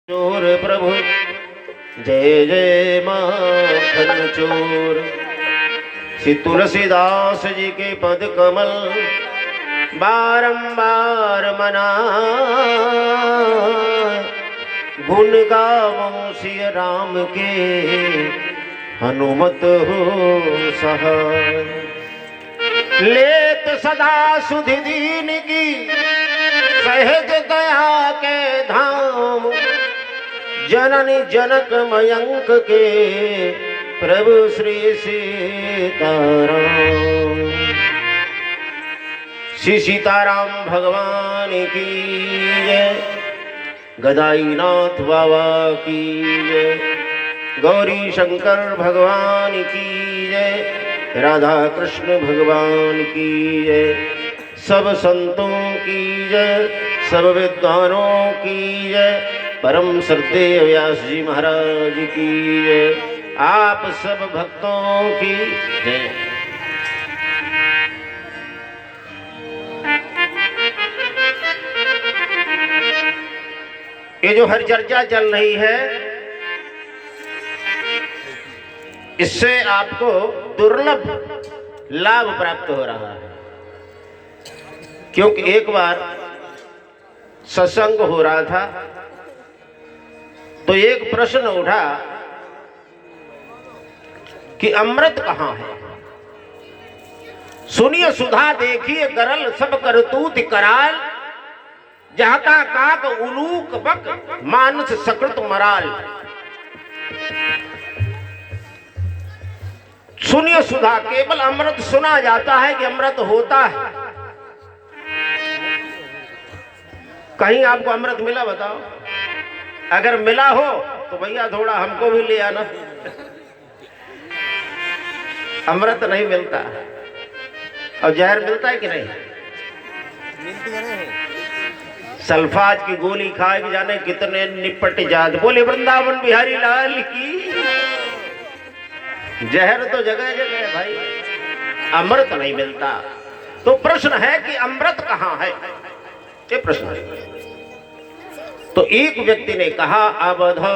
चोर प्रभु जय जय माखन चोर। श्री तुलसीदास जी के पद कमल बारंबार मना, गुण गावों सिय राम के हनुमत हो सहाय। लेत सदा सुधि दीन की सहज दया के धाम, जननी जनक मयंक के प्रभु श्री सीताराम। श्री सीताराम भगवान की जय, गदाईनाथ बाबा की जय, गौरी शंकर भगवान की जय, राधा कृष्ण भगवान की जय, सब संतों की जय, सब विद्वानों की जय, परम श्रद्धेय व्यास जी महाराज की जय, आप सब भक्तों की जय। ये जो हर चर्चा चल रही है, इससे आपको दुर्लभ लाभ प्राप्त हो रहा है। क्योंकि एक बार सत्संग हो रहा था तो एक प्रश्न उठा कि अमृत कहाँ है। सुनिए सुधा देखिए गरल सब करतूत कराल, जहता काक उलूक बक मानस सकृत मराल। सुनिए सुधा, केवल अमृत सुना जाता है कि अमृत होता है। कहीं आपको अमृत मिला बताओ? अगर मिला हो तो भैया थोड़ा हमको भी ले आना। अमृत नहीं मिलता। और जहर मिलता है कि नहीं? मिलती है। सल्फाज की गोली खाए कि जाने कितने निपट जाते। बोले वृंदावन बिहारी लाल की। जहर तो जगह जगह है भाई, अमृत नहीं मिलता। तो प्रश्न है कि अमृत कहाँ है, ये प्रश्न है। तो एक व्यक्ति ने कहा अवधो,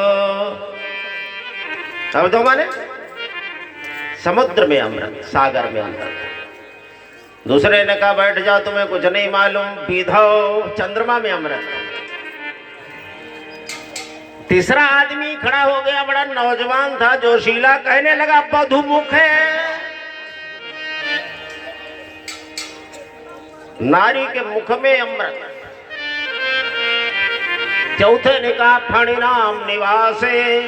अवधो माने समुद्र में अमृत, सागर में अमृत। दूसरे ने कहा बैठ जाओ तुम्हें कुछ नहीं मालूम, विधो चंद्रमा में अमृत। तीसरा आदमी खड़ा हो गया, बड़ा नौजवान था, जोशीला, कहने लगा बधुमुख है, नारी के मुख में अमृत। चौथे ने कहा फणिनाम निवासे,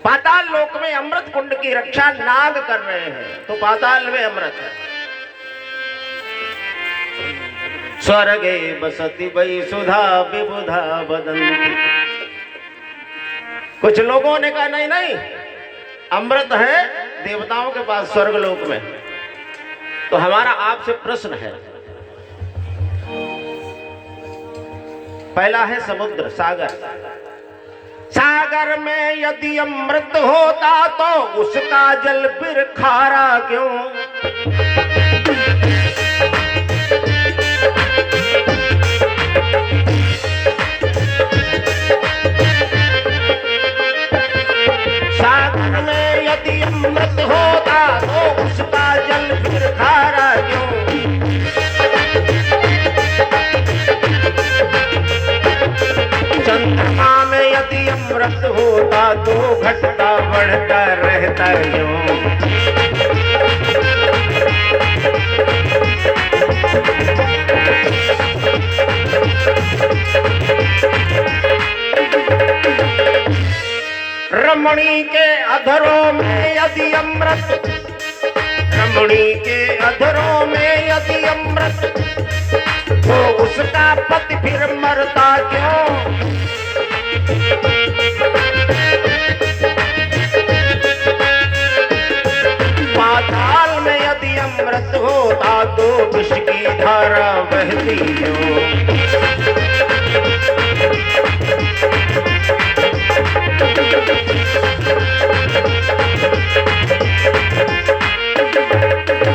पाताल लोक में अमृत कुंड की रक्षा नाग कर रहे हैं, तो पाताल में अमृत है। स्वर्गे बसती वै सुधा विबुधा बदंती। कुछ लोगों ने कहा नहीं नहीं, अमृत है देवताओं के पास स्वर्ग लोक में। तो हमारा आपसे प्रश्न है, पहला है समुद्र, सागर। सागर में यदि अमृत होता तो उसका जल फिर खारा क्यों? सागर में यदि अमृत होता तो उसका जल फिर खारा क्यों? चंद्रमा में यदि अमृत होता तो घटता बढ़ता रहता क्यों? रमणी के अधरों में यदि अमृत, रमणी के अधरों में यदि अमृत, तो उसका पति फिर मरता क्यों? पाताल में यदि अमृत होता तो विष की धारा बहती क्यों?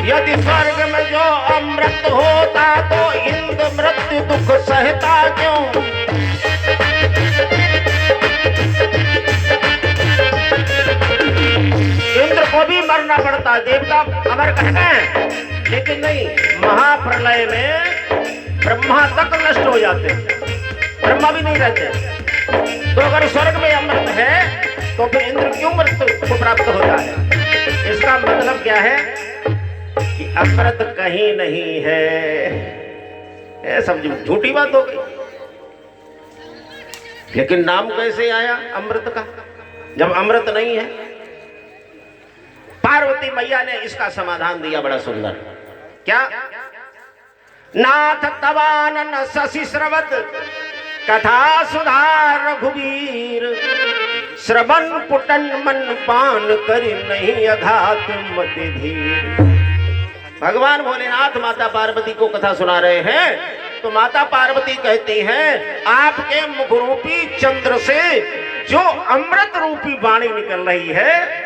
यदि स्वर्ग में जो अमृत होता तो इंद्र मृत्यु दुख सहता क्यों? था, देवता अमर कह गए, लेकिन नहीं, महाप्रलय में ब्रह्मा तक नष्ट हो जाते, ब्रह्मा भी नहीं रहते। तो अगर स्वर्ग में अमृत है तो फिर इंद्र क्यों मृत्यु को प्राप्त होता है? इसका मतलब क्या है कि अमृत कहीं नहीं है। ये सब झूठी बात हो गई। लेकिन नाम कैसे आया अमृत का जब अमृत नहीं है? पार्वती मैया ने इसका समाधान दिया बड़ा सुंदर। क्या? नाथ तवानन शशि श्रवत कथा सुधार रघुवीर, श्रवण पुटन मन पान कर नहीं अघात मति धीर। भगवान भोलेनाथ माता पार्वती को कथा सुना रहे हैं तो माता पार्वती कहती हैं, आपके मुख रूपी चंद्र से जो अमृत रूपी वाणी निकल रही है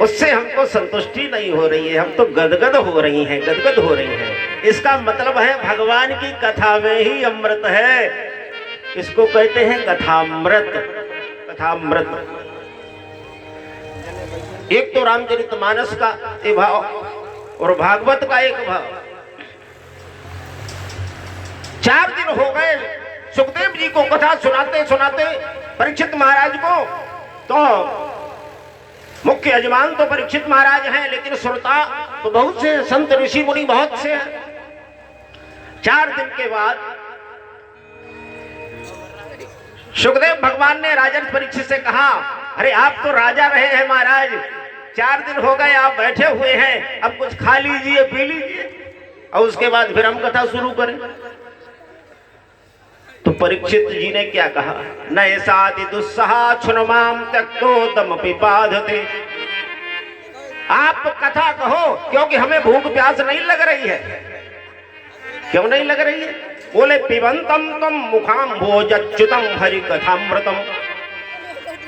उससे हमको संतुष्टि नहीं हो रही है, हम तो गदगद हो रही हैं, गदगद हो रही हैं। इसका मतलब है भगवान की कथा में ही अमृत है। इसको कहते हैं कथामृत। कथामृत। एक तो रामचरितमानस का एक भाव और भागवत का एक भाव। 4 दिन हो गए सुखदेव जी को कथा सुनाते सुनाते परीक्षित महाराज को। तो मुख्य यजमान तो परीक्षित महाराज हैं, लेकिन श्रोता तो बहुत से, संत ऋषि मुनि बहुत से हैं। 4 दिन के बाद सुखदेव भगवान ने राजन परीक्षित से कहा, अरे आप तो राजा रहे हैं महाराज, 4 दिन हो गए आप बैठे हुए हैं, अब कुछ खा लीजिए, पी लीजिए और उसके बाद फिर हम कथा शुरू करें। तो परीक्षित जी ने क्या कहा? न ऐसादि दुस्सहा छुनमाम त्यक्तो तमपि बाधते। आप कथा कहो क्योंकि हमें भूख प्यास नहीं लग रही है। क्यों नहीं लग रही है? बोले पिबंतम तम मुखाम भोजच्युतम हरि कथामृतम।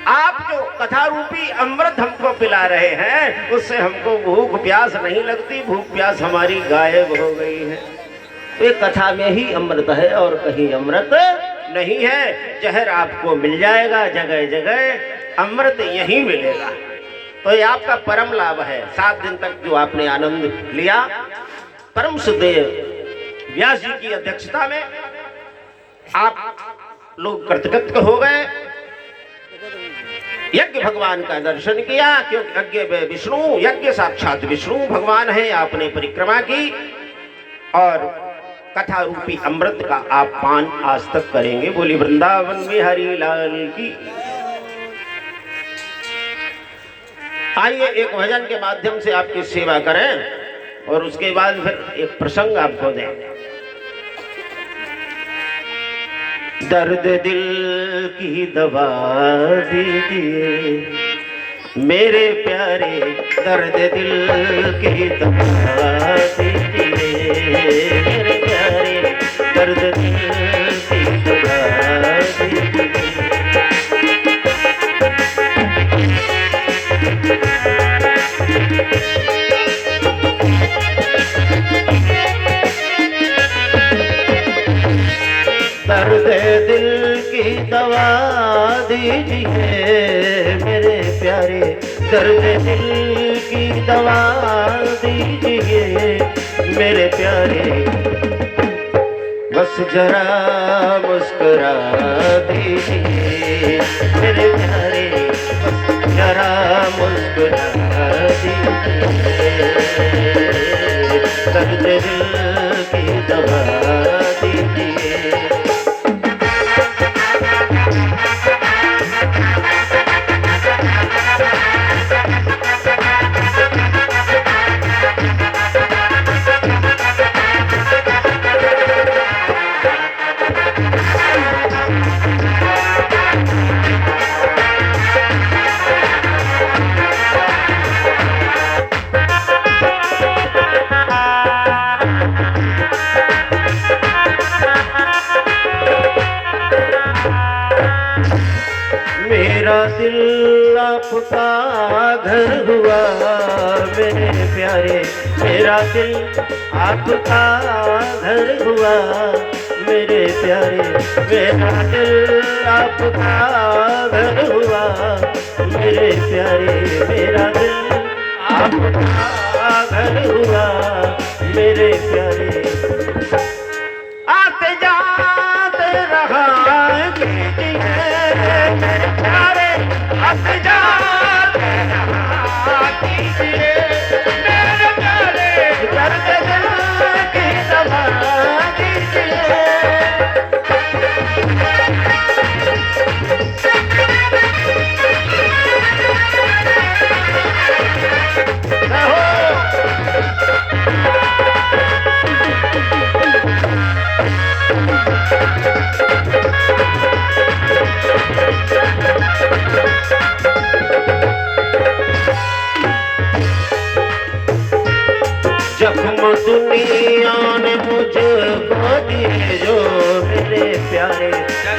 आप जो कथा रूपी अमृत हमको पिला रहे हैं उससे हमको भूख प्यास नहीं लगती, भूख प्यास हमारी गायब हो गई है। तो ये कथा में ही अमृत है और कहीं अमृत नहीं है। जहर आपको मिल जाएगा जगह जगह, अमृत यहीं मिलेगा। तो ये आपका परम लाभ है। 7 दिन तक जो आपने आनंद लिया, परम सुदेव व्यास जी की अध्यक्षता में आप लोग कृतकृत्य हो गए। यज्ञ भगवान का दर्शन किया, क्योंकि यज्ञ में विष्णु, यज्ञ साक्षात विष्णु भगवान है। आपने परिक्रमा की और कथा रूपी अमृत का आप पान आज तक करेंगे। बोली वृंदावन बिहारी लाल की। आइए एक भजन के माध्यम से आपकी सेवा करें और उसके बाद फिर एक प्रसंग आपको दें। दर्द दिल की दवा दीजिए मेरे प्यारे, दर्द दिल की दवा दीजिए मेरे प्यारे, दर्द दिल की दवा दीजिए। दर्द दिल की दवा दीजिए मेरे प्यारे, दर्द दिल की दवा दीजिए मेरे प्यारे। बस जरा मुस्कुरा दीजिए मेरे प्यारे, बस जरा मुस्कुरा दीजिए, दर्द दिल की दवा दीजिए। मेरा दिल आपका घर हुआ मेरे प्यारे, मेरा दिल आपका घर हुआ मेरे प्यारे, मेरा दिल आपका घर हुआ मेरे प्यारे, मेरा दिल अपना घर हुआ मेरे प्यारे। आते जाते रहा कीजिए मेरे प्यारे, आते जाते रहा कीजिए मेरे प्यारे, दर्द दिल की दवा दीजिए। जख्म दुनिया ने मुझको दिए जो मेरे प्यारे,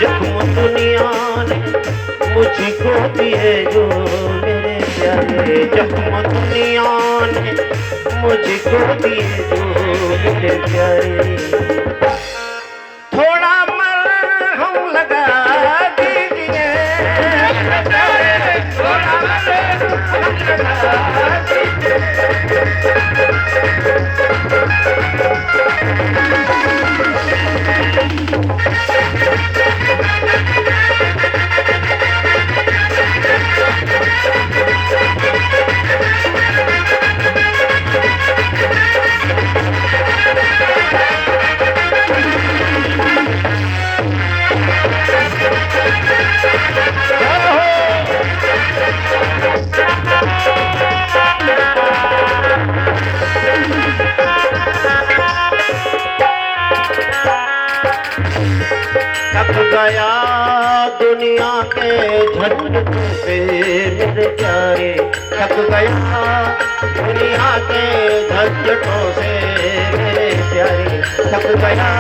जख्म दुनिया ने मुझको दिए जो मेरे प्यारे, जख्म दुनिया ने मुझको दिए जो मेरे प्यारे। थोड़ा मरहम लगा दीजिए मेरे प्यारे, थोड़ा मरहम लगा दीजिए। थक गया दुनिया के झंझटों से मेरे प्यारे, थक गया दुनिया के झंझटों से मेरे प्यारे, थक गया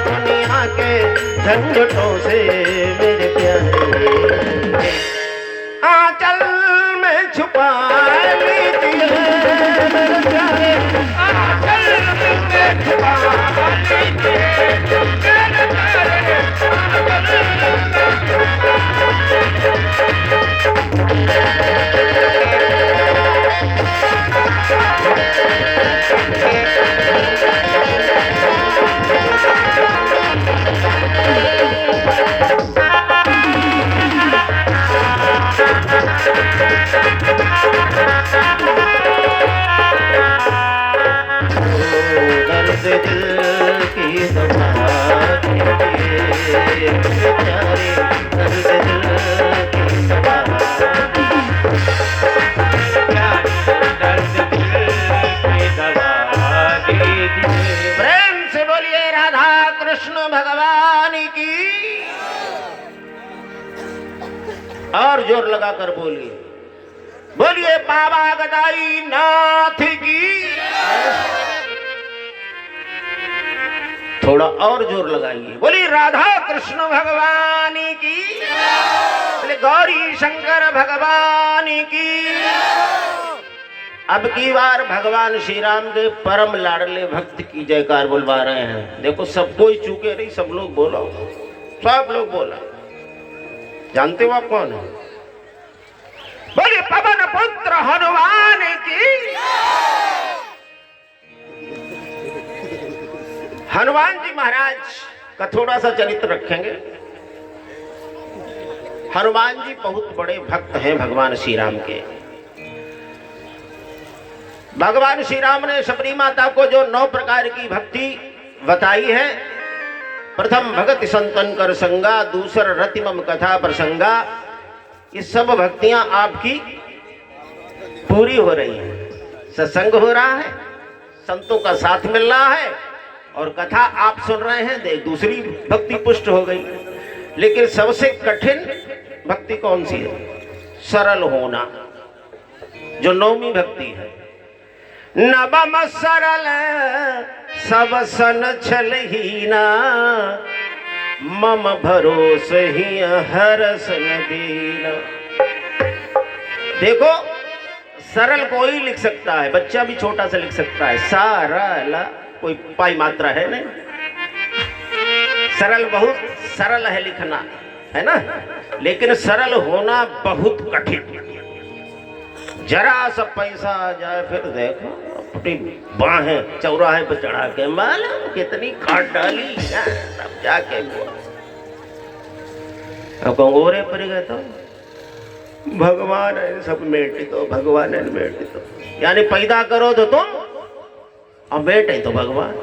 दुनिया के झंझटों से मेरे प्यारे। आंचल में छुपा लीजिए मेरे प्यारे, आंचल में छुपा लीजिए मेरे प्यारे। दर्द दिल की दवा दीजिए मेरे प्यारे, दर्द दिल की दवा दर्द दिल की दवा दीजिए। प्रेम से बोलिए राधा कृष्ण भगवान की। और जोर लगाकर बोलिए, बोलिए बाबा गदाई नाथ की। थोड़ा और जोर लगाइए, बोलिए राधा कृष्ण भगवान की, बोले गौरी शंकर भगवान की। अब की बार भगवान श्री राम के परम लाडले भक्त की जयकार बुलवा रहे हैं। देखो सब कोई चूके नहीं, सब लोग बोलो, सब लोग बोला। जानते हो आप कौन है? बोलिए पवन पुत्र हनुमान की। हनुमान जी महाराज का थोड़ा सा चरित्र रखेंगे। हनुमान जी बहुत बड़े भक्त हैं भगवान श्री राम के। भगवान श्री राम ने शबरी माता को जो 9 प्रकार की भक्ति बताई है, प्रथम भगत संतन कर संगा, दूसरा रतिमम कथा प्रसंगा, ये सब भक्तियां आपकी पूरी हो रही हैं। सत्संग हो रहा है, संतों का साथ मिल रहा है और कथा आप सुन रहे हैं, देख दूसरी भक्ति पुष्ट हो गई। लेकिन सबसे कठिन भक्ति कौन सी है? सरल होना, जो 9वीं भक्ति है। नवम सरल सब सन छलहीना, मम भरोस ही हरस न दीना। देखो सरल कोई लिख सकता है, बच्चा भी छोटा सा लिख सकता है। सरल कोई पाई मात्रा है नहीं, सरल बहुत सरल है लिखना, है ना, लेकिन सरल होना बहुत कठिन। जरा सा पैसा आ जाए फिर देखो अपनी बाहें चौराहे पर चढ़ा के मालूम कितनी खाट डाली है, तब जाके हुआ। अब कंगोरे पर गए तो भगवान है सब मेटी तो भगवान है मेटी तो, यानी पैदा करो तो तुम और बेटे तो भगवान।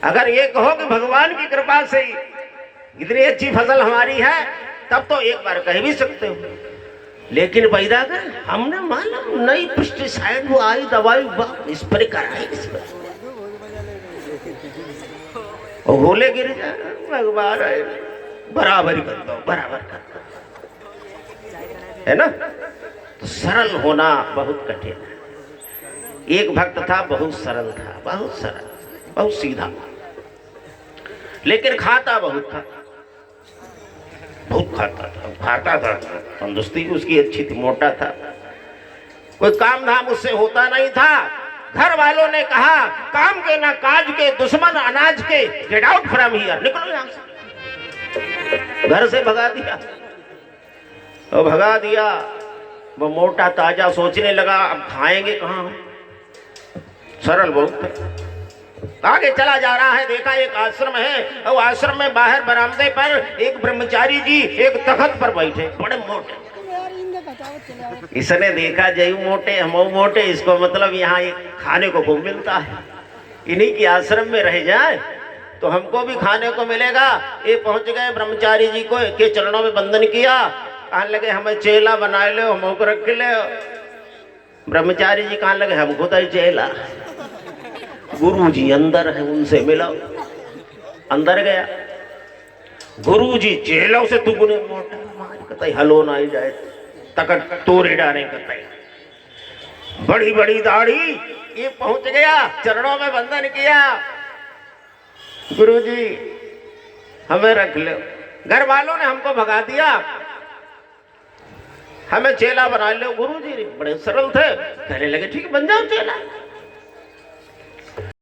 अगर ये कहो कि भगवान की कृपा से इतनी अच्छी फसल हमारी है तब तो एक बार कह भी सकते हो, लेकिन पैदा कर हमने मालूम नई पेस्टिसाइड वो आई दवाई स्प्रे कराई इस पर और भूले गिर जाए भगवान है बराबर कर दो बराबर कर दो, है ना। तो सरल होना बहुत कठिन है। एक भक्त था बहुत सरल था, बहुत सरल बहुत सीधा, लेकिन खाता बहुत था, बहुत खाता था, तंदुरुस्ती उसकी अच्छी थी, मोटा था, कोई काम धाम उससे होता नहीं था। घर वालों ने कहा काम के ना काज के दुश्मन अनाज के, गेट आउट फ्रॉम हियर, निकलो यहां से। घर से भगा दिया और भगा दिया। वो मोटा ताजा सोचने लगा अब खाएंगे कहाँ, सरल बहुत था। आगे चला जा रहा है, देखा एक आश्रम है और आश्रम में बाहर बरामदे पर एक ब्रह्मचारी जी एक तख्त पर बैठे, बड़े मोटे। इसने देखा जय मोटे हम मोटे, इसको मतलब यहाँ खाने को खूब मिलता है, इन्हीं की आश्रम में रह जाए तो हमको भी खाने को मिलेगा। ये पहुंच गए ब्रह्मचारी जी को के चरणों में बंधन किया, कहने लगे हमें चेला बना ले, हमको रख ले। ब्रह्मचारी जी कहने लगे हमको तो चेला, गुरु जी अंदर है उनसे मिलाओ। अंदर गया, गुरु जी चेलों से दुगुने मोटा, कहता हलो ना ही जाए तकट तोरे डारे, कहता बड़ी बड़ी दाढ़ी। ये पहुंच गया चरणों में बंधन किया, गुरु जी हमें रख लो। घर वालों ने हमको भगा दिया, हमें चेला बना लो। गुरु जी बड़े सरल थे, कहने लगे ठीक बन जाओ चेला।